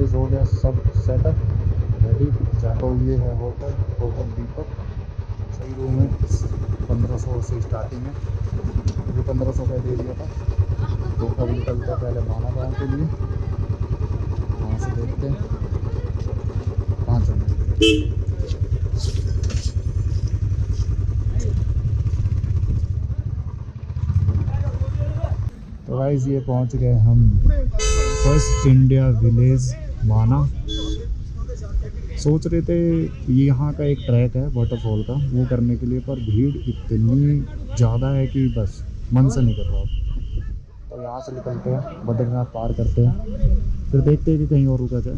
Guys हो गया सब सेटअप रेडी। तो ये है होटल दीपक। सही रूम है। 1500 से स्टार्टिंग है। ये 1500 का दे दिया था। तो अब निकलते हैं पहले माना गाँव के लिए। वहाँ से देखते हैं कहाँ चलना है। तो गाइस ये पहुँच गए हम फर्स्ट इंडिया विलेज माना। सोच रहे थे यहाँ का एक ट्रैक है वाटरफॉल का, वो करने के लिए, पर भीड़ इतनी ज़्यादा है कि बस मन से नहीं कर रहा। तो यहाँ से निकलते हैं, बद्रीनाथ पार करते हैं, फिर देखते हैं कि कहीं और रुका जाए।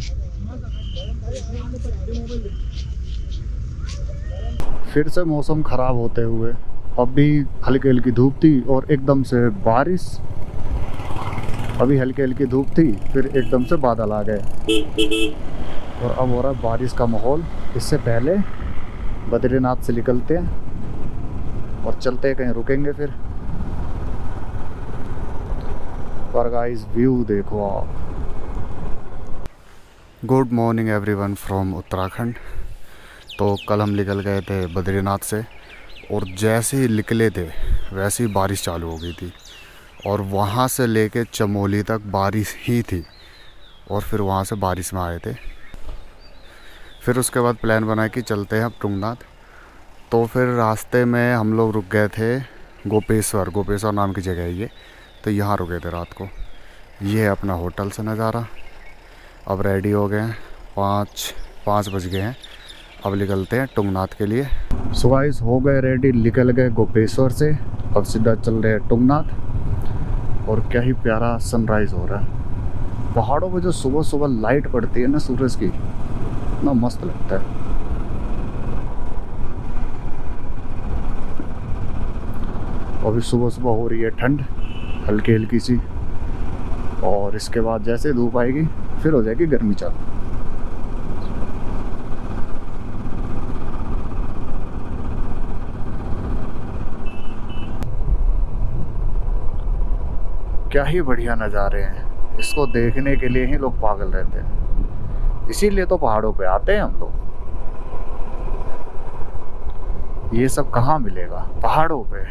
फिर से मौसम ख़राब होते हुए, अब भी हल्की हल्की धूप थी और एकदम से बारिश। अभी हल्की हल्की धूप थी, फिर एकदम से बादल आ गए और अब हो रहा है बारिश का माहौल। इससे पहले बद्रीनाथ से निकलते हैं और चलते हैं, कहीं रुकेंगे फिर। पर गाइस व्यू देखो आप। Good morning everyone from Uttarakhand. तो कल हम निकल गए थे बद्रीनाथ से और जैसे ही निकले थे वैसे ही बारिश चालू हो गई थी और वहाँ से लेके चमोली तक बारिश ही थी और फिर वहाँ से बारिश में आए थे। फिर उसके बाद प्लान बना कि चलते हैं अब तुंगनाथ। तो फिर रास्ते में हम लोग रुक गए थे गोपेश्वर नाम की जगह है ये। तो यहाँ रुके थे रात को। ये है अपना होटल से नज़ारा। अब रेडी हो गए हैं, 5 बज गए हैं। अब निकलते हैं तुंगनाथ के लिए। सो गाइस हो गए रेडी, निकल गए गोपेश्वर से। अब सीधा चल रहे हैं तुंगनाथ। और क्या ही प्यारा सनराइज़ हो रहा है। पहाड़ों में जो सुबह सुबह लाइट पड़ती है ना सूरज की, इतना मस्त लगता है। अभी सुबह सुबह हो रही है ठंड हल्की हल्की सी, और इसके बाद जैसे धूप आएगी फिर हो जाएगी गर्मी चालू। क्या ही बढ़िया नज़ारे हैं। इसको देखने के लिए ही लोग पागल रहते हैं, इसीलिए तो पहाड़ों पे आते हैं हम लोग। ये सब कहाँ मिलेगा पहाड़ों पे।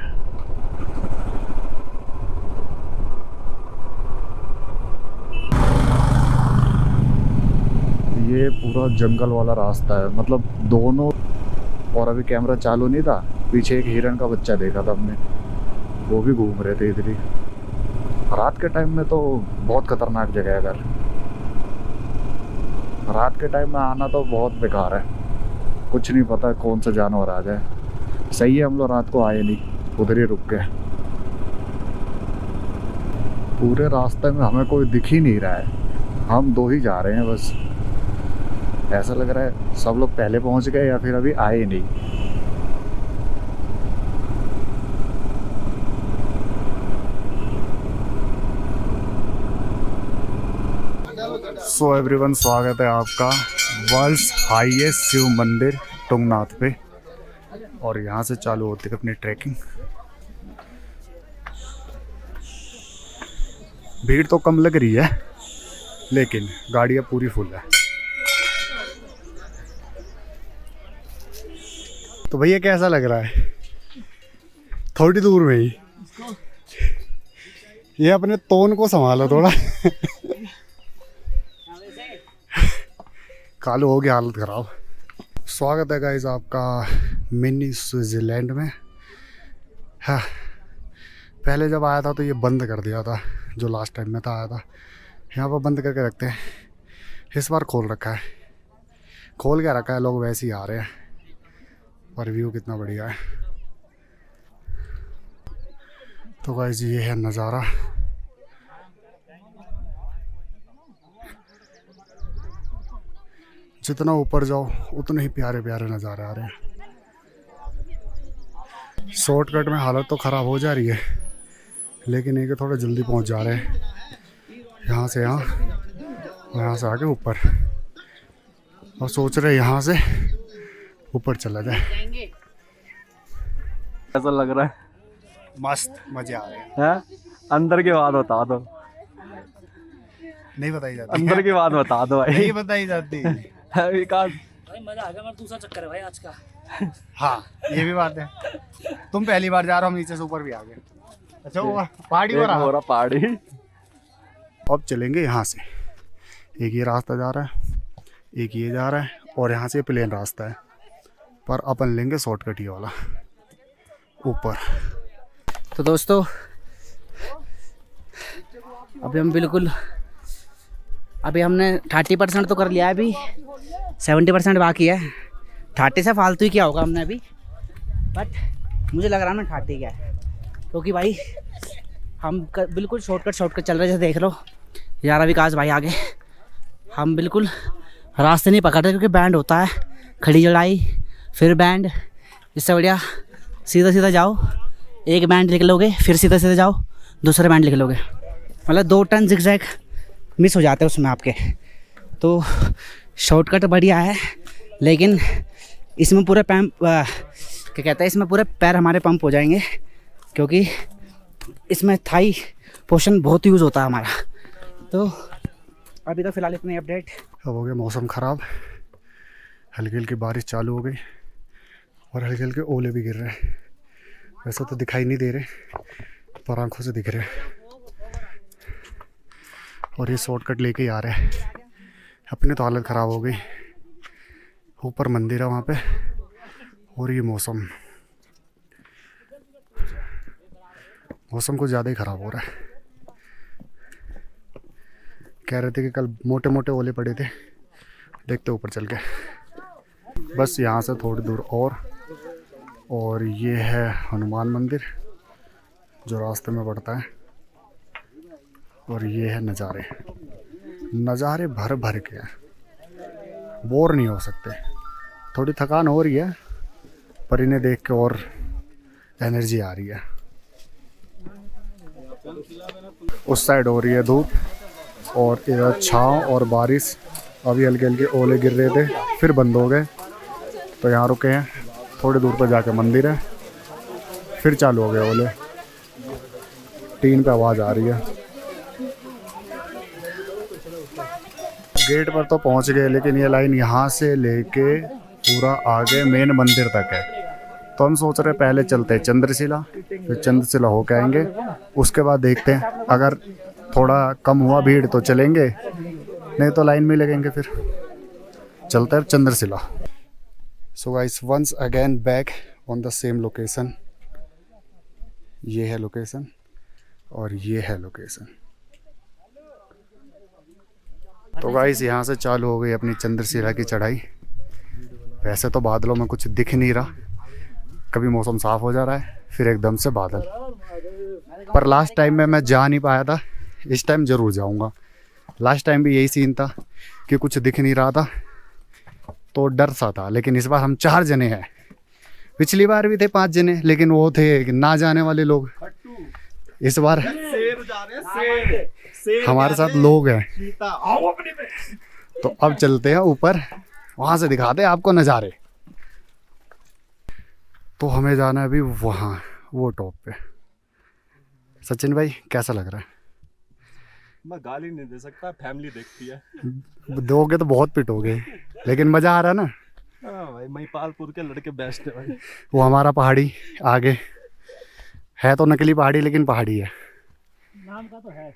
ये पूरा जंगल वाला रास्ता है, मतलब दोनों। और अभी कैमरा चालू नहीं था, पीछे एक हिरन का बच्चा देखा था हमने, वो भी घूम रहे थे इधर ही। रात के टाइम में तो बहुत खतरनाक जगह है अगर। रात के टाइम में आना तो बहुत बेकार है, कुछ नहीं पता कौन सा जानवर आ जाए। सही है हम लोग रात को आए नहीं, उधर ही रुक गए। पूरे रास्ते में हमें कोई दिख ही नहीं रहा है, हम दो ही जा रहे हैं बस। ऐसा लग रहा है सब लोग पहले पहुंच गए या फिर अभी आए नहीं। सो एवरीवन, स्वागत है आपका वर्ल्ड्स हाईएस्ट शिव मंदिर तुंगनाथ पे। और यहाँ से चालू होती है अपनी ट्रैकिंग। भीड़ तो कम लग रही है लेकिन गाड़ियाँ पूरी फुल है। तो भैया कैसा लग रहा है? थोड़ी दूर में ही। ये अपने तोन को संभालो थोड़ा। कालू हो गया हालत खराब। स्वागत है गाइस आपका मिनी स्विट्जरलैंड में। हाँ, पहले जब आया था तो ये बंद कर दिया था, जो लास्ट टाइम में था आया था। यहाँ पर बंद करके रखते हैं, इस बार खोल रखा है। खोल के रखा है, लोग वैसे ही आ रहे हैं। पर व्यू कितना बढ़िया है। तो गाइस ये है नज़ारा। जितना ऊपर जाओ उतने ही प्यारे प्यारे नज़ारे आ रहे हैं। शॉर्टकट में हालत तो ख़राब हो जा रही है, लेकिन ये कि थोड़ा जल्दी पहुंच जा रहे हैं। यहाँ से यहाँ से आगे ऊपर, और सोच रहे यहाँ से ऊपर चला जाए। ऐसा लग रहा है मस्त, मजे आ रहे हैं। अंदर के बाद बता दो। नहीं बताई जाती, अंदर की बात बता दो भाई। नहीं बताई जाती। विकास भाई मजा आ गया, मेरा दूसरा चक्कर है भाई आज का। हाँ ये भी बात है, तुम पहली बार जा रहे हो, हम नीचे से ऊपर भी आ गए। अच्छा वो पहाड़ी हो रहा, पहाड़ी। अब चलेंगे यहाँ से, एक ये रास्ता जा रहा है, एक ये जा रहा है, और यहाँ से प्लेन रास्ता है, पर अपन लेंगे शॉर्टकट ये वाला ऊपर। तो दोस्तों अभी हमने 30% तो कर लिया है, अभी 70% बाकी है। 30 से फालतू ही क्या होगा हमने अभी, बट मुझे लग रहा है ना 30 क्या है, क्योंकि भाई हम बिल्कुल शॉर्टकट चल रहे, जैसे देख लो यार विकास भाई आगे। हम बिल्कुल रास्ते नहीं पकड़ रहे, क्योंकि बैंड होता है, खड़ी चढ़ाई फिर बैंड। इससे बढ़िया सीधा जाओ, एक बैंड लिख लोगे, फिर सीधा जाओ दूसरे बैंड लिख लोगे, मतलब 2 टर्न जिगजैग मिस हो जाते हैं उसमें आपके। तो शॉर्टकट बढ़िया है, लेकिन इसमें पूरे क्या कहते हैं, इसमें पूरे पैर हमारे पंप हो जाएंगे, क्योंकि इसमें थाई पोर्शन बहुत यूज़ होता है हमारा। तो अभी तो फ़िलहाल इतनी अपडेट। अब हो गया मौसम ख़राब, हल्की हल्की बारिश चालू हो गई, और हल्के हल्के ओले भी गिर रहे हैं। वैसे तो दिखाई नहीं दे रहे, पर आँखों से दिख रहे हैं। और ये शॉर्टकट लेके ही आ रहे हैं, अपनी तो हालत ख़राब हो गई। ऊपर मंदिर है वहाँ पे, और ये मौसम कुछ ज़्यादा ही ख़राब हो रहा है। कह रहे थे कि कल मोटे मोटे ओले पड़े थे, देखते ऊपर चल के। बस यहाँ से थोड़ी दूर और ये है हनुमान मंदिर जो रास्ते में पड़ता है, और ये है नज़ारे भर भर के हैं, बोर नहीं हो सकते। थोड़ी थकान हो रही है, पर इन्हें देख के और एनर्जी आ रही है। उस साइड हो रही है धूप, और इधर छाँव और बारिश। अभी हल्के हल्के ओले गिर रहे थे, फिर बंद हो गए, तो यहाँ रुके हैं। थोड़ी दूर पर जाके मंदिर है, फिर चालू हो गए ओले। टीन पे आवाज़ आ रही है। गेट पर तो पहुँच गए, लेकिन ये लाइन यहाँ से लेके पूरा आगे मेन मंदिर तक है। तो हम सोच रहे पहले चलते हैं चंद्रशिला, फिर चंद्रशिला होके आएंगे, उसके बाद देखते हैं। अगर थोड़ा कम हुआ भीड़ तो चलेंगे, नहीं तो लाइन में लगेंगे। फिर चलते हैं Chandrashila. So guys, once again back on the same location. ये है लोकेशन, और ये है लोकेशन। तो गाइस यहाँ से चालू हो गई अपनी चंद्रशिला की चढ़ाई। वैसे तो बादलों में कुछ दिख नहीं रहा, कभी मौसम साफ हो जा रहा है, फिर एकदम से बादल। पर लास्ट टाइम में मैं जा नहीं पाया था, इस टाइम ज़रूर जाऊंगा। लास्ट टाइम भी यही सीन था कि कुछ दिख नहीं रहा था, तो डर सा था। लेकिन इस बार हम 4 जने हैं, पिछली बार भी थे 5 जने, लेकिन वो थे ना जाने वाले लोग। इस बार हमारे साथ लोग हैं। तो अब चलते हैं ऊपर, वहाँ से दिखाते हैं आपको नज़ारे। तो हमें जाना है अभी वहाँ, वो टॉप पे। सचिन भाई कैसा लग रहा है? मैं गाली नहीं दे सकता, फैमिली देखती है। दोगे तो बहुत पिटोगे, लेकिन मज़ा आ रहा है ना। हाँ भाई, महिपालपुर के लड़के बेस्ट है भाई। वो हमारा पहाड़ी आगे है, तो नकली पहाड़ी, लेकिन पहाड़ी है। नाम का तो है।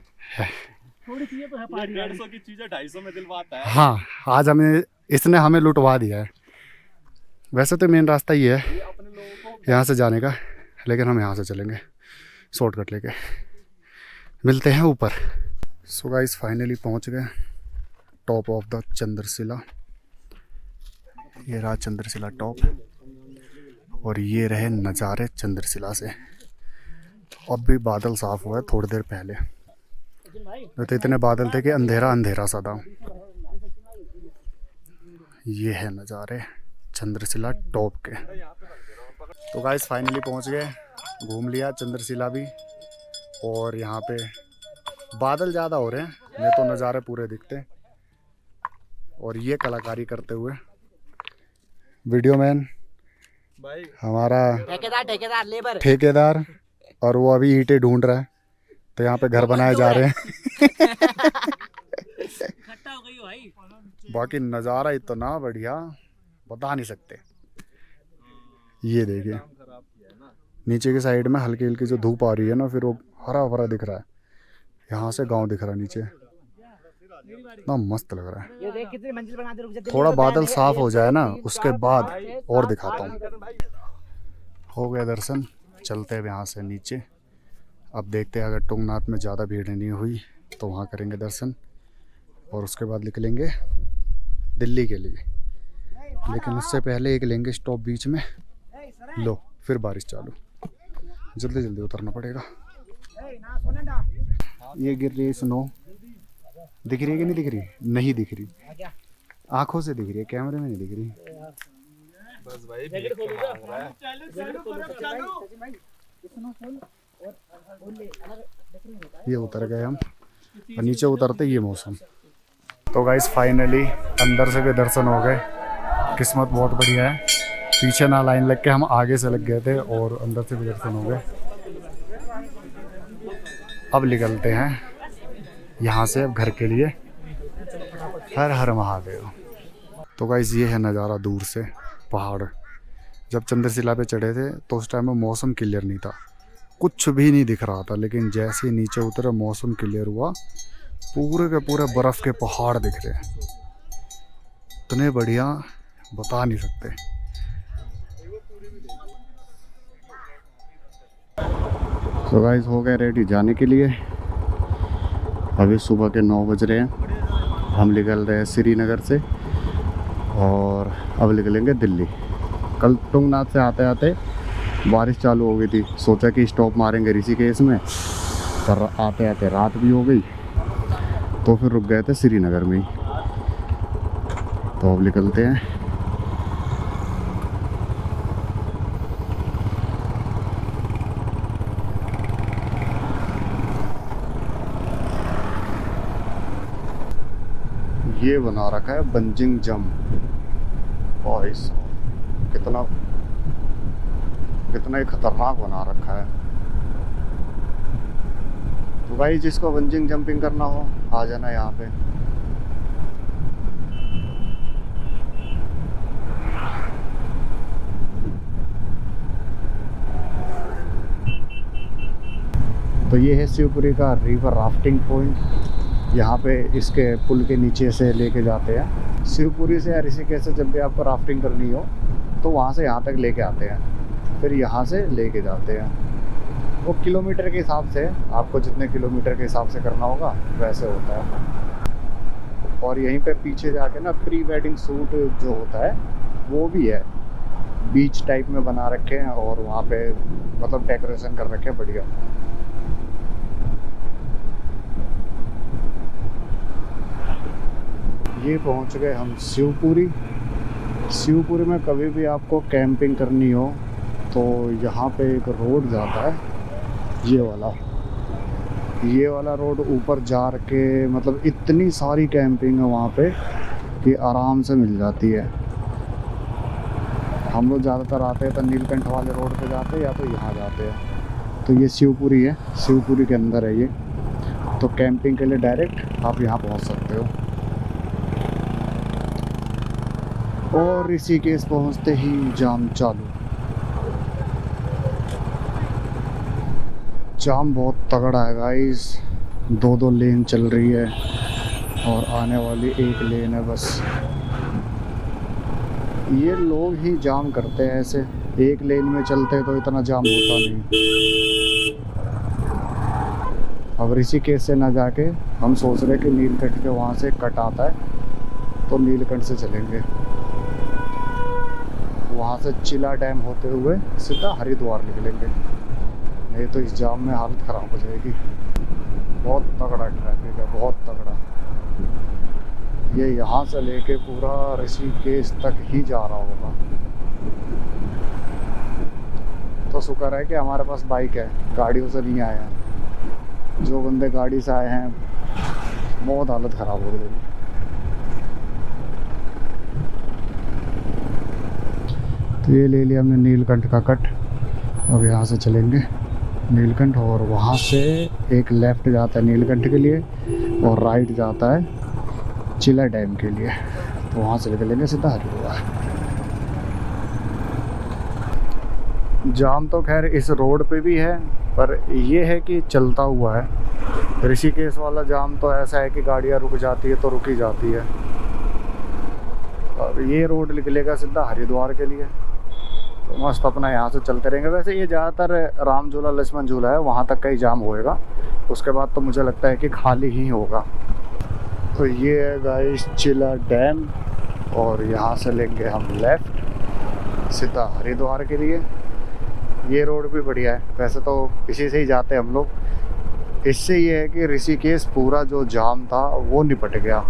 थोड़ी चीजें तो है पहाड़ी। 150 की चीजें 250 में दिलवाता है। हाँ, आज इसने हमें लुटवा दिया है। वैसे तो मेन रास्ता ये है यहाँ से जाने का, लेकिन हम यहाँ से चलेंगे शॉर्टकट लेके। मिलते हैं ऊपर। सो गाइस, फाइनली पहुँच गए टॉप ऑफ द चंद्रशिला। ये रहा चंद्रशिला टॉप, और ये रहे नज़ारे चंद्रशिला से। अब भी बादल साफ हुआ है थोड़ी देर पहले, तो इतने बादल थे कि अंधेरा अंधेरा सा था। ये है नज़ारे चंद्रशिला टॉप के। तो गाइस फाइनली पहुंच गए, घूम लिया चंद्रशिला भी। और यहाँ पे बादल ज़्यादा हो रहे हैं, नहीं तो नज़ारे पूरे दिखते। और ये कलाकारी करते हुए वीडियो मैन भाई, हमारा ठेकेदार लेबर ठेकेदार, और वो अभी ईंटें ढूंढ रहा है। तो यहाँ पे घर बनाए जा रहे हैं। बाकी नज़ारा इतना बढ़िया बता नहीं सकते। ये देखिए नीचे की साइड में हल्की हल्की जो धूप आ रही है ना, फिर वो हरा भरा दिख रहा है। यहाँ से गांव दिख रहा है नीचे, इतना मस्त लग रहा है। ये देख कितनी मंजिल बना दे, रुक जा। थोड़ा बादल साफ हो जाए ना, उसके बाद और दिखाता हूँ। हो गया दर्शन, चलते हैं यहाँ से नीचे। अब देखते हैं अगर तुंगनाथ में ज़्यादा भीड़ नहीं हुई तो वहाँ करेंगे दर्शन, और उसके बाद निकलेंगे दिल्ली के लिए। लेकिन उससे पहले एक लेंगे स्टॉप बीच में। लो फिर बारिश चालू, जल्दी जल्दी उतरना पड़ेगा। ये गिर रही है स्नो, दिख रही है कि नहीं दिख रही? नहीं दिख रही, आंखों से दिख रही है, कैमरे में नहीं दिख रही। बस भाई भीख के मांग रहा है। ये उतर गए हम, और नीचे उतरते ये मौसम। तो गाइस फाइनली अंदर से भी दर्शन हो गए। किस्मत बहुत बढ़िया है, पीछे ना लाइन लग के हम आगे से लग गए थे, और अंदर से भी दर्शन हो गए। अब निकलते हैं यहाँ से अब घर के लिए। हर हर महादेव। तो गाइस ये है नज़ारा दूर से पहाड़। जब चंद्रशिला पे चढ़े थे तो उस टाइम में मौसम क्लियर नहीं था, कुछ भी नहीं दिख रहा था। लेकिन जैसे ही नीचे उतरे मौसम क्लियर हुआ, पूरे के पूरे बर्फ़ के पहाड़ दिख रहे हैं, इतने बढ़िया बता नहीं सकते। तो गाइस हो गए रेडी जाने के लिए। अभी सुबह के 9 बज रहे हैं, हम निकल रहे हैं श्रीनगर से, और अब निकलेंगे दिल्ली। कल तुंगनाथ से आते आते बारिश चालू हो गई थी, सोचा कि स्टॉप मारेंगे ऋषिकेश में, पर आते आते रात भी हो गई, तो फिर रुक गए थे श्रीनगर में ही। तो अब निकलते हैं। ये बना रखा है बंजिंग जंप, और इस कितना ही खतरनाक बना रखा है। तो भाई जिसको बंजिंग जंपिंग करना हो आ जाना यहाँ पे। तो ये है शिवपुरी का रिवर राफ्टिंग पॉइंट। यहाँ पे इसके पुल के नीचे से लेके जाते हैं। शिवपुरी से या ऋषिकेश से जब भी आपको राफ्टिंग करनी हो तो वहाँ से यहाँ तक लेके आते हैं, फिर यहाँ से लेके जाते हैं। वो किलोमीटर के हिसाब से, आपको जितने किलोमीटर के हिसाब से करना होगा वैसे होता है। और यहीं पे पीछे जाके ना प्री वेडिंग शूट जो होता है वो भी है, बीच टाइप में बना रखे हैं, और वहाँ पे मतलब डेकोरेशन कर रखे हैं बढ़िया। ये पहुंच गए हम शिवपुरी। शिवपुरी में कभी भी आपको कैंपिंग करनी हो तो यहाँ पे एक रोड जाता है, ये वाला रोड ऊपर जा के, मतलब इतनी सारी कैंपिंग है वहाँ पे कि आराम से मिल जाती है। हम लोग ज़्यादातर आते हैं तो नीलकंठ वाले रोड पे जाते हैं, या तो यहाँ जाते हैं। तो ये शिवपुरी है, शिवपुरी के अंदर है ये। तो कैंपिंग के लिए डायरेक्ट आप यहाँ पहुँच सकते हो। और ऋषिकेश पहुँचते ही जाम चालू। जाम बहुत तगड़ा है गाइस, 2-2 लेन चल रही है, और आने वाली एक लेन है बस। ये लोग ही जाम करते हैं ऐसे, एक लेन में चलते तो इतना जाम होता नहीं। अब ऋषिकेश से ना जाके हम सोच रहे कि नीलकंठ के वहाँ से कट आता है, तो नीलकंठ से चलेंगे। वहाँ से चिला डैम होते हुए सीधा हरिद्वार निकलेंगे, नहीं तो इस जाम में हालत ख़राब हो जाएगी। बहुत तगड़ा ट्रैफिक है, बहुत तगड़ा। ये यहाँ से लेके पूरा ऋषिकेश तक ही जा रहा होगा। तो शुक्र है कि हमारे पास बाइक है, गाड़ियों से नहीं आए हैं। जो बंदे गाड़ी से आए हैं बहुत हालत ख़राब हो गई। तो ये ले लिया हमने नीलकंठ का कट। अब यहाँ से चलेंगे नीलकंठ, और वहाँ से एक लेफ़्ट जाता है नीलकंठ के लिए, और राइट जाता है चिला डैम के लिए। तो वहाँ से निकलेंगे सीधा हरिद्वार। जाम तो खैर इस रोड पे भी है, पर ये है कि चलता हुआ है। ऋषिकेश वाला जाम तो ऐसा है कि गाड़ियाँ रुक जाती है तो रुक ही जाती है। और ये रोड निकलेगा सीधा हरिद्वार के लिए। तो मस्त अपना यहाँ से चलते रहेंगे। वैसे ये ज़्यादातर राम झूला लक्ष्मण झूला है, वहाँ तक का ही जाम होएगा। उसके बाद तो मुझे लगता है कि खाली ही होगा। तो ये है गाइस चिला डैम, और यहाँ से लेंगे हम लेफ़्ट सीधा हरिद्वार के लिए। ये रोड भी बढ़िया है, वैसे तो इसी से ही जाते हैं हम लोग। इससे ये है कि ऋषिकेश पूरा जो जाम था वो निपट गया।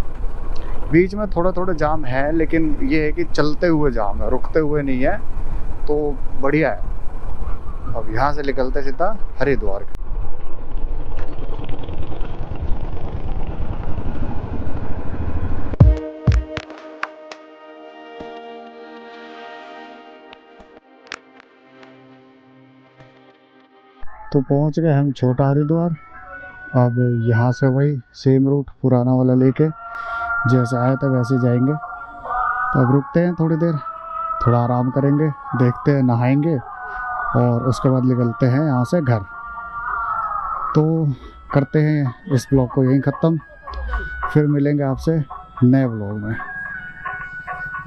बीच में थोड़ा थोड़ा जाम है, लेकिन ये है कि चलते हुए जाम है, रुकते हुए नहीं है, तो बढ़िया है। अब यहाँ से निकलते सीधा हरिद्वार। तो पहुँच गए हम छोटा हरिद्वार। अब यहाँ से वही सेम रूट पुराना वाला लेके जैसे आया था वैसे जाएंगे। तो अब रुकते हैं थोड़ी देर, थोड़ा आराम करेंगे, देखते हैं, नहाएंगे और उसके बाद निकलते हैं यहाँ से घर। तो करते हैं इस ब्लॉग को यहीं ख़त्म, फिर मिलेंगे आपसे नए ब्लॉग में।